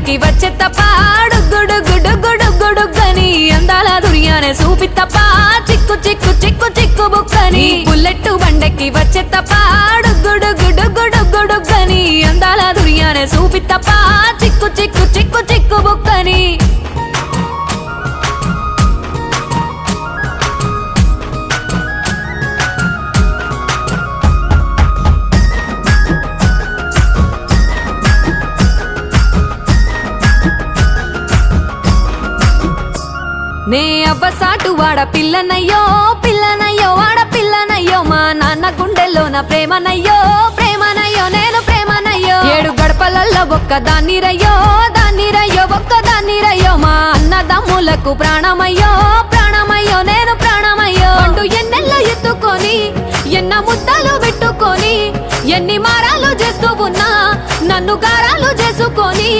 బండకి వచ్చే తప్ప గుడుగుడుగుడుగుడుగుడుగని అందాల దుర్యానే చూపి తప్ప చిక్కు చిక్కు చిక్కు చిక్కు బుక్కని బుల్లెట్టు బండకి వచ్చే తప్ప గుడుగుడుగుడుగుడుగని అందాల దుర్యానే చూపి తప్ప చిక్కు చిక్కు చిక్కు చిక్కు బుక్కని నే అవ్వసాటు వాడ పిల్లనయ్యో పిల్లనయ్యో వాడ పిల్లనయ్యో మా నాన్న గుండెల్లో నా ప్రేమనయ్యో ప్రేమనయ్యో నేను ప్రేమనయ్యో 7 గడపలల్లో ఒక్కదాన్ని రయ్యో దాన్ని రయ్యో ఒక్కదాన్ని రయ్యో మా అన్నదమ్ములకు ప్రాణమయ్యో ప్రాణమయ్యో నేను ప్రాణమయ్యో అంటూ ఎన్నెల్లో ఎత్తుకొని ఎన్న ముద్దలు పెట్టుకొని ఎన్ని మారాలు చేస్తూ ఉన్నా నన్ను గారాలు చేసుకొని